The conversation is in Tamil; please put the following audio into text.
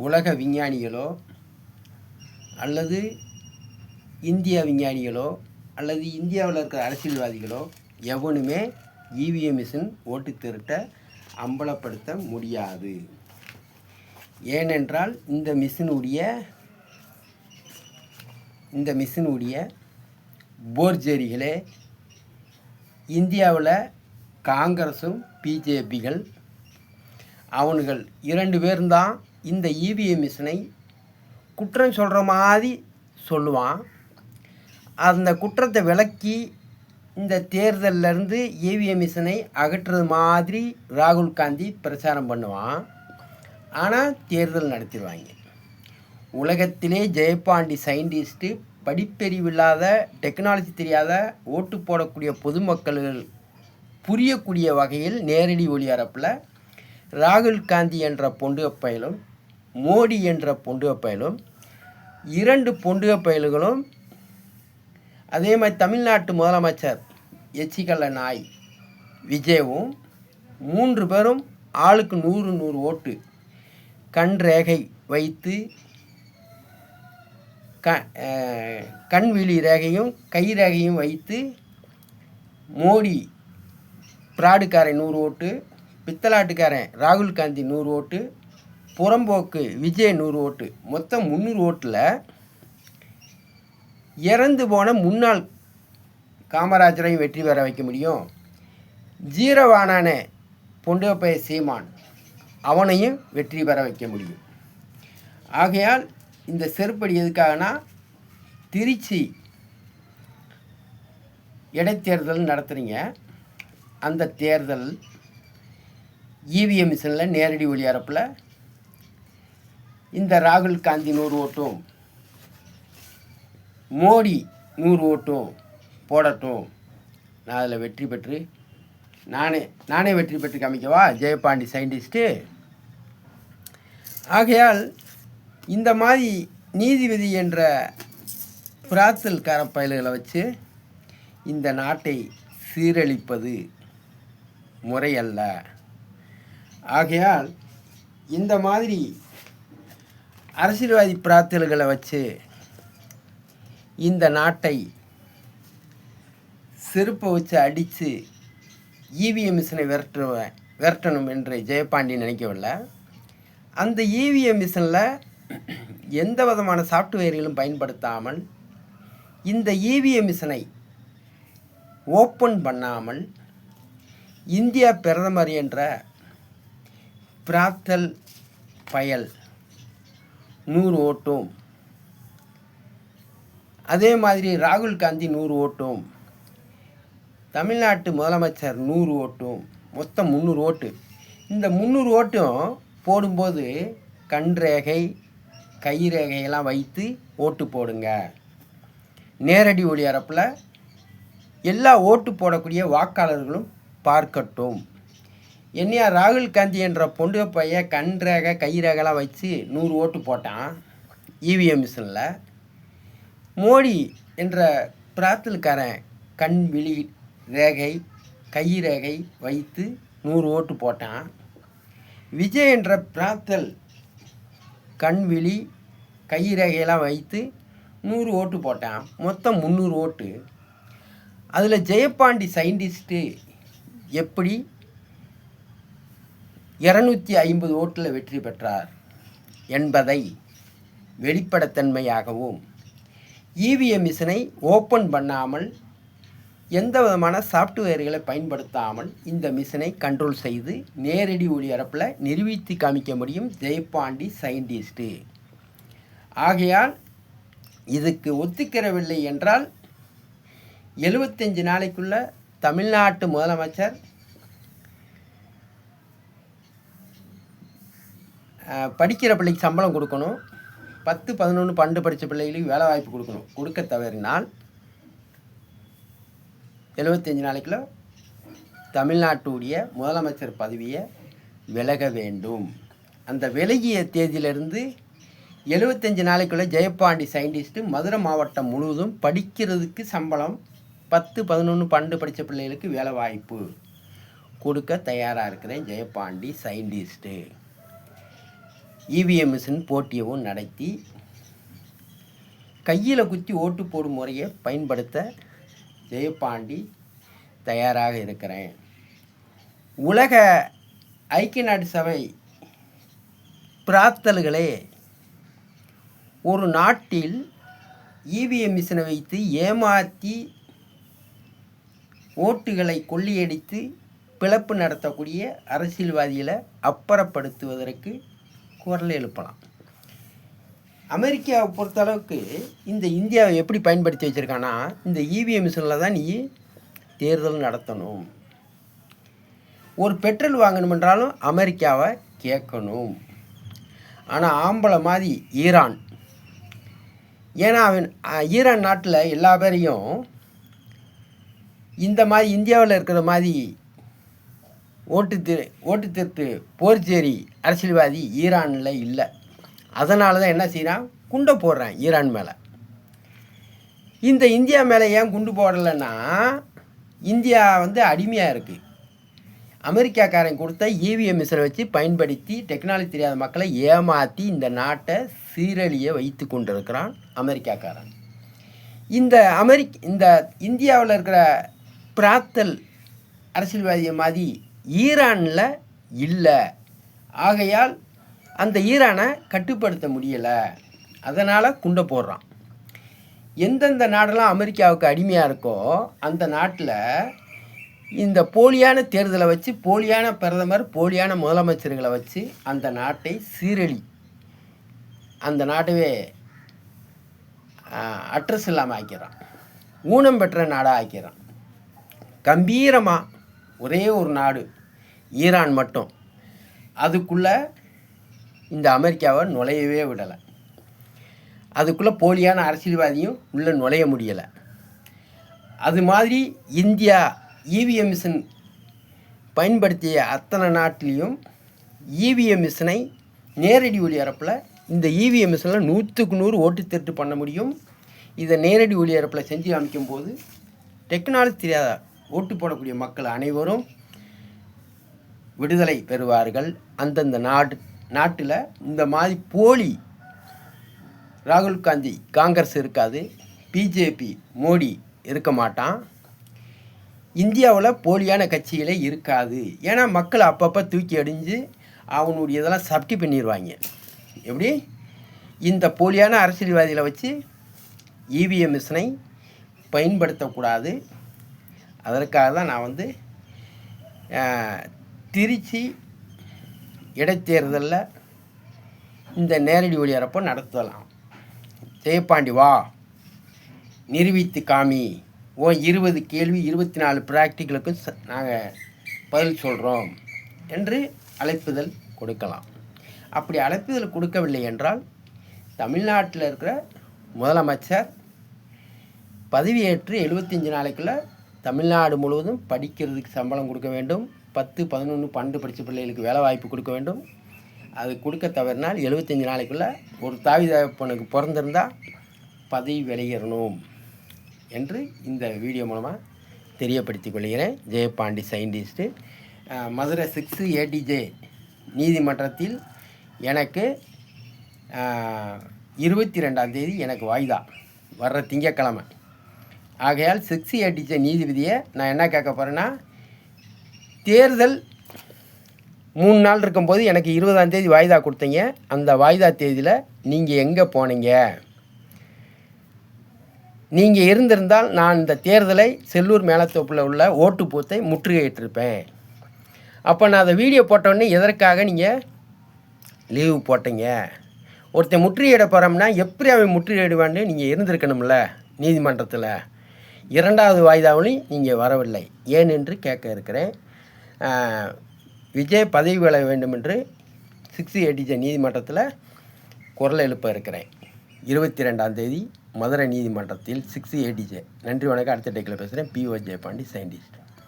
உலக விஞ்ஞானிகளோ அல்லது இந்திய விஞ்ஞானிகளோ அல்லது இந்தியாவில் இருக்கிற அரசியல்வாதிகளோ எவனுமே இவிஎம் மிஷின் ஓட்டு திருட்ட அம்பலப்படுத்த முடியாது. ஏனென்றால் இந்த மிஷினுடைய போர்ஜரிகளே இந்தியாவில் காங்கிரஸும் பிஜேபிகள் அவனுகள் 2 பேர்தான் இந்த இவிஎம் மிஷினை குற்றம் சொல்கிற மாதிரி சொல்லுவான். அந்த குற்றத்தை விளக்கி இந்த தேர்தலிருந்து இவிஎம் மிஷினை அகற்றுறது மாதிரி ராகுல் காந்தி பிரச்சாரம் பண்ணுவான். ஆனால் தேர்தல் நடத்திடுவாங்க. உலகத்திலே ஜெயபாண்டி சயின்டிஸ்ட்டு படிப்பறிவில்லாத டெக்னாலஜி தெரியாத ஓட்டு போடக்கூடிய பொதுமக்கள் புரியக்கூடிய வகையில் நேரடி ஒளிபரப்பில் ராகுல் காந்தி என்ற பொண்டுகப்பயலும் மோடி என்ற பொண்டுகப்பயலும் 2 பொண்டுகப்பயல்களும் அதே மாதிரி தமிழ்நாட்டு முதலமைச்சர் எச்சிக்கல்ல நாய் விஜயவும் 3 பேரும் ஆளுக்கு 100 ஓட்டு கண் ரேகை வைத்து கண்விழி ரேகையும் கை ரேகையும் வைத்து மோடி பிராடுக்காரன் 100 ஓட்டு, பித்தலாட்டுக்காரன் ராகுல் காந்தி 100 ஓட்டு, புறம்போக்கு விஜய் 100 ஓட்டு, மொத்தம் 300 ஓட்டில் இறந்து போன முன்னாள் காமராஜரையும் வெற்றி பெற வைக்க முடியும். ஜீரவானான பொண்டுகப்பைய சீமான் அவனையும் வெற்றி பெற வைக்க முடியும். ஆகையால் இந்த செருப்படி எதுக்காகனா திருச்சி இடைத்தேர்தல் நடத்துகிறீங்க. அந்த தேர்தல் இவிஎம் மிஷினில் நேரடி ஒளிபரப்பில் இந்த ராகுல் காந்தி 100 ஓட்டும் மோடி 100 ஓட்டும் போடட்டும். நான் அதில் வெற்றி பெற்று நானே வெற்றி பெற்று காமிக்கவா ஜெயபாண்டி சயின்டிஸ்ட்டு. ஆகையால் இந்த மாதிரி நீதிபதி என்ற பிராத்தல்கார பயல்களை வச்சு இந்த நாட்டை சீரழிப்பது முறையல்ல. ஆகையால் இந்த மாதிரி அரசியல்வாதி பிரார்த்தல்களை வச்சு இந்த நாட்டை செருப்பை வச்சு அடித்து இவிஎம் மிஷினை விரட்டணும் என்று ஜெயபாண்டி நினைக்கவில்லை. அந்த இவிஎம் மிஷினில் எந்த விதமான சாஃப்ட்வேர்களும் பயன்படுத்தாமல் இந்த இவிஎம் மிஷினை ஓப்பன் பண்ணாமல் இந்தியா பிரதமர் என்ற பிராத்தல் பயல் 100 ஓட்டும், அதே மாதிரி ராகுல் காந்தி 100 ஓட்டும், தமிழ்நாட்டு முதலமைச்சர் 100 ஓட்டும், மொத்தம் 300 ஓட்டு. இந்த 300 ஓட்டும் போடும்போது கண் ரேகை கை ரேகையெல்லாம் வைத்து ஓட்டு போடுங்க. நேரடி ஒளிபரப்பில் எல்லா ஓட்டு போடக்கூடிய வாக்காளர்களும் பார்க்கட்டும். என்னையா ராகுல் காந்தி என்ற பொண்டுகப்பைய கண் ரேகை கை ரேகைலாம் வச்சு 100 ஓட்டு போட்டான் இவிஎம் மிஷினில். மோடி என்ற பிராத்தல்காரன் கண் விழி ரேகை கை ரேகை வைத்து 100 ஓட்டு போட்டான். விஜய் என்ற பிராத்தல் கண் விழி கை ரேகையெல்லாம் வைத்து 100 ஓட்டு போட்டான். மொத்தம் 300 ஓட்டு. அதில் ஜெயபாண்டி சயின்டிஸ்ட்டு எப்படி 250 ஓட்டில் வெற்றி பெற்றார் என்பதை வெளிப்படைத்தன்மையாகவும் இவிஎம் மிஷினை ஓப்பன் பண்ணாமல் எந்த விதமான சாஃப்ட்வேர்களை பயன்படுத்தாமல் இந்த மிஷினை கண்ட்ரோல் செய்து நேரடி ஒளிபரப்பில் நிரூபித்து காமிக்க முடியும் ஜெயபாண்டி சயின்டிஸ்ட்டு. ஆகையால் இதுக்கு ஒத்துக்கிறவில்லை என்றால் 75 நாளைக்குள்ள தமிழ்நாட்டு முதலமைச்சர் படிக்கிற பிள்ளைக்கு சம்பளம் கொடுக்கணும், 10, 11, 12 படித்த பிள்ளைகளுக்கு வேலை வாய்ப்பு கொடுக்கணும். கொடுக்க தவறினால் 75 நாளைக்குள்ள தமிழ்நாட்டுடைய முதலமைச்சர் பதவியை விலக வேண்டும். அந்த விலகிய தேதியிலிருந்து 75 நாளைக்குள்ளே ஜெயபாண்டி சயின்டிஸ்ட்டு மதுரை மாவட்டம் முழுவதும் படிக்கிறதுக்கு சம்பளம் 10, 11, 12 படித்த பிள்ளைகளுக்கு வேலை வாய்ப்பு கொடுக்க தயாராக இருக்கிறேன் ஜெயபாண்டி சயின்டிஸ்ட்டு. இவிஎம் மிஷின் போட்டியவும் நடத்தி கையில் குத்தி ஓட்டு போடும் முறையை பயன்படுத்த ஜெயபாண்டி தயாராக இருக்கிறேன். உலக ஐக்கிய நாட்டு சபை பிரார்த்தல்களே, ஒரு நாட்டில் இவிஎம் மிஷினை வைத்து ஏமாற்றி ஓட்டுகளை கொள்ளையடித்து பிளப்பு நடத்தக்கூடிய அரசியல்வாதிகளை அப்புறப்படுத்துவதற்கு குரல் எழுப்பலாம். அமெரிக்காவை பொறுத்தளவுக்கு இந்த இந்தியாவை எப்படி பயன்படுத்தி வச்சுருக்கான்னா, இந்த இவிஎம் மிஷினில் தான் நீ தேர்தல் நடத்தணும். ஒரு பெட்ரோல் வாங்கணுமென்றாலும் அமெரிக்காவை கேட்கணும். ஆனால் ஆம்பளை மாதிரி ஈரான், ஏன்னா அவன் ஈரான் நாட்டில் எல்லா பேரையும் இந்த மாதிரி இந்தியாவில் இருக்கிற மாதிரி ஓட்டு திருட்டு போர்ச்சேரி அரசியல்வாதி ஈரானில் இல்லை. அதனால தான் என்ன செய்கிறான், குண்டை போடுறான் ஈரான் மேலே. இந்த இந்தியா மேலே ஏன் குண்டு போடலைன்னா, இந்தியா அடிமையாக இருக்குது. அமெரிக்காக்காரன் கொடுத்த இவிஎம் மிஷினை வச்சு பயன்படுத்தி டெக்னாலஜி தெரியாத மக்களை ஏமாற்றி இந்த நாட்டை சீரழிய வைத்து கொண்டிருக்கிறான் அமெரிக்காக்காரன். இந்த இந்தியாவில் இருக்கிற பிரார்த்தல் அரசியல்வாதியை மாதிரி ஈரானில் இல்லை. ஆகையால் அந்த ஈரானை கட்டுப்படுத்த முடியலை. அதனால் குண்டை போடுறான். எந்தெந்த நாடெல்லாம் அமெரிக்காவுக்கு அடிமையாக இருக்கோ அந்த நாட்டில் இந்த போலியான தேர்தலை வச்சு, போலியான பிரதமர், போலியான முதலமைச்சர்களை வச்சு அந்த நாட்டை அந்த நாட்டவே அட்ரஸ் இல்லாமல் ஆக்கிறான். ஊனம் பெற்ற நாடாக ஆக்கிறான். கம்பீரமாக ஒரே ஒரு நாடு ஈரான் மட்டும், அதுக்குள்ளே இந்த அமெரிக்காவை நுழையவே விடலை. அதுக்குள்ளே போலியான அரசியல்வாதியும் உள்ளே நுழைய முடியலை. அது மாதிரி இந்தியா இவிஎம் மிஷின் பயன்படுத்திய அத்தனை நாட்டிலையும் இவிஎம் மிஷினை நேரடி ஒளிபரப்பில் இந்த இவிஎம் மிஷினில் 100க்கு 100 ஓட்டு திருட்டு பண்ண முடியும். இதை நேரடி ஒளிபரப்பில் செஞ்சு காமிக்கும் போது டெக்னாலஜி தெரியாத ஓட்டு போடக்கூடிய மக்கள் அனைவரும் விடுதலை பெறுவார்கள். அந்தந்த நாட்டில் இந்த மாதிரி போலி ராகுல் காந்தி காங்கிரஸ் இருக்காது, பிஜேபி மோடி இருக்க மாட்டான், இந்தியாவில் போலியான கட்சிகளே இருக்காது. ஏன்னா மக்கள் அப்பப்போ தூக்கி அடிஞ்சு அவனுடைய இதெல்லாம் சப்டி பண்ணிடுவாங்க. எப்படி இந்த போலியான அரசியல்வாதிகளை வச்சு இவிஎம் மிஷினை பயன்படுத்தக்கூடாது. அதற்காக தான் நான் திருச்சி இடைத்தேர்தலில் இந்த நேரடி ஒளிபரப்பை நடத்தலாம். ஜெயபாண்டி வா, நிரூபித்து காமி, 20 கேள்வி 24 ப்ராக்டிக்கலுக்கு நாங்கள் பதில் சொல்கிறோம் என்று அழைப்புதல் கொடுக்கலாம். அப்படி அழைப்புதல் கொடுக்கவில்லை என்றால் தமிழ்நாட்டில் இருக்கிற முதலமைச்சர் பதவியேற்று 75 நாளைக்குள்ளே தமிழ்நாடு முழுவதும் படிக்கிறதுக்கு சம்பளம் கொடுக்க வேண்டும். 10, 11, 12 படித்த பிள்ளைகளுக்கு வேலை வாய்ப்பு கொடுக்க வேண்டும். அது கொடுக்க தவறினால் 75 நாளைக்குள்ளே ஒரு தாய் தகப்பனுக்கு பிறந்திருந்தால் பதவி விலகிடணும் என்று இந்த வீடியோ மூலமாக தெரியப்படுத்திக் கொள்கிறேன். ஜெயபாண்டி சயின்டிஸ்ட்டு. மதுரை 6 ADJ நீதிமன்றத்தில் எனக்கு 22ஆம் தேதி எனக்கு வாய்தா, வர்ற திங்கட்கிழமை. ஆகையால் 6 ADJ நீதிபதியை நான் என்ன கேட்க போகிறேன்னா, தேர்தல் 3 நாள் இருக்கும்போது எனக்கு 20ஆம் தேதி வாய்தா கொடுத்தீங்க. அந்த வாய்தா தேதியில் நீங்கள் எங்கே போனீங்க? நீங்கள் இருந்திருந்தால் நான் இந்த தேர்தலை செல்லூர் மேலத்தோப்பில் உள்ள ஓட்டு பூத்தை முற்றுகையிட்டிருப்பேன். அப்போ நான் அதை வீடியோ போட்டோடனே எதற்காக நீங்கள் லீவு போட்டீங்க? ஒருத்தன் முற்றுகையிட போகிறோம்னா எப்படி அவன் முற்றுகையிடுவான்னு நீங்கள் இருந்திருக்கணும்ல நீதிமன்றத்தில். 2வது வாய்தாவிலையும் நீங்கள் வரவில்லை, ஏன் என்று கேட்க இருக்கிறேன். விஜய் பதவி விலக வேண்டும் என்று 6 ADJ நீதிமன்றத்தில் குரல் எழுப்ப இருக்கிறேன். 22ஆம் தேதி மதுரை நீதிமன்றத்தில் 6 ADJ. நன்றி, வணக்கம். அடுத்த டேக்கில் பேசுகிறேன். PO Jayapandi scientist.